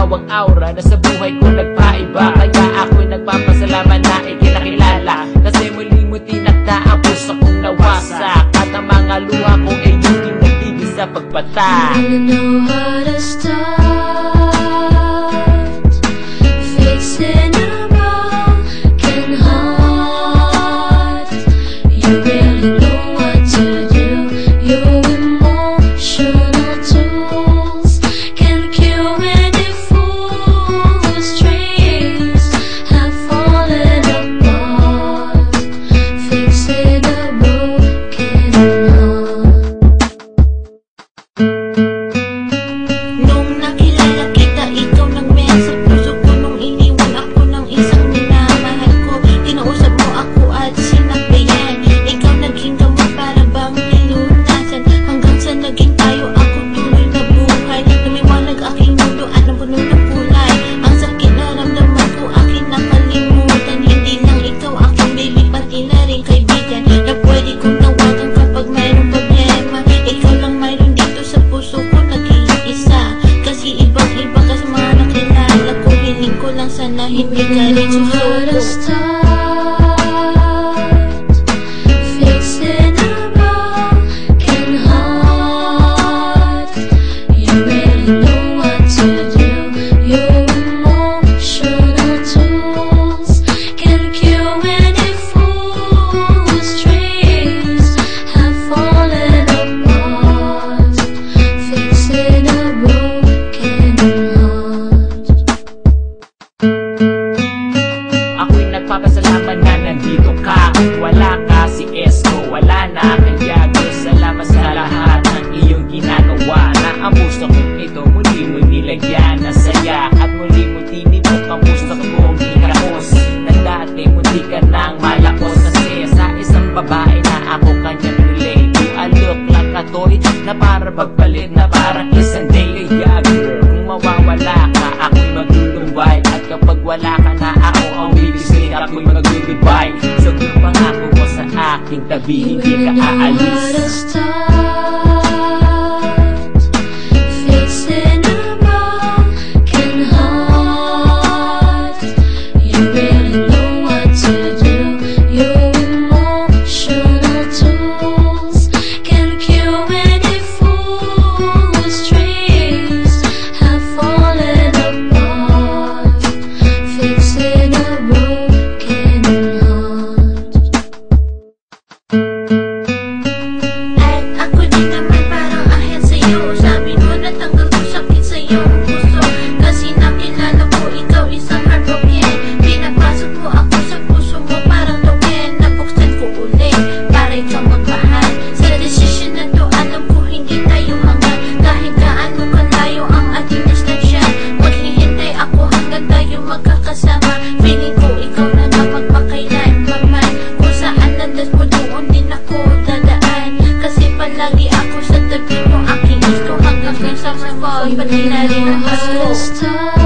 ikaw ang aura na sa buhay ko nagpaiba. Kaya ako'y nagpapasalamat na ikinakilala, kasi muli mo tinakda ang puso kong nawasak, at ang mga luha ko ay hindi nagtigil sa pagbata. You know how to start fixing a broken heart. You really know what to do. Your emotional tools can cure any fool whose dreams have fallen apart. Fixing a broken heart. Nung nakilala kita, ikaw nang may sa puso ko. Nung iniwan ako ng isang minamahal ko, kinausap mo ako at sinabayan. Ikaw naging gamot para bang nilunasan, hanggang sa naging tayo ako tuloy na buhay. Lumiwanag aking mundo at napuno ng kulay. Ang sakit na ramdaman ko aking nakalimutan. Hindi lang ikaw aking baby, pati na rin kaibigan na pwede kong tawagan kapag mayroong problema. Ikaw lang mayroon dito sa puso ko, nag-iisa. Kasi ibang-iba ka sa mga nakilala ko. Hiling ko lang sana hindi ka rin How to susuko. start fixing a broken heart. You really know what to do. Your emotional tools can cure any fool whose dreams have fallen apart. Fixing a broken heart. Ako'y nagpapasalamat na nandito ka. Wala ka si Esko, wala na kaya Diyos. Salamat sa lahat ng iyong ginagawa, na ang puso kong ito muli mo nilagyan ng saya, at muli mo tinibok ang puso kong hikahos. Na dati muli ka nang malakos, kasi sa isang babae na ako kanya pinili. You a look like a toy na para magpalit, na parang isang daily girl. Kung mawawala ka, ako'y maglulumbay, at kapag wala ka na ako ang bibisig, ako'y mag-goodbye. So kung pangako mo sa aking tabi, hindi ka How to aalis. start fixing a broken heart. You really know what to do. Your emotional tools can cure any fool whose dreams have fallen apart. Fixing a broken heart. At ako din naman parang ahel sa'yo. Sabi mo natanggal ko sakit sa iyong puso, kasi nakilala ko ikaw isang heartbroken. Pinapasok mo ako sa puso mo parang token. Nabuksan ko uli para ikaw magmahal. Sa desisyon na to alam ko hindi tayo hanggang, kahit gaano kalayo ang ating distansya. Maghihintay ako hanggang tayo magkakasama. Feeling ko ikaw na nga magpakailanman. Kung saan nandas mo doon din ako dadaan, kasi palagi ako sa tabi mo. Aking gusto hanggang sa fall, pati na rin ang How to pasko. start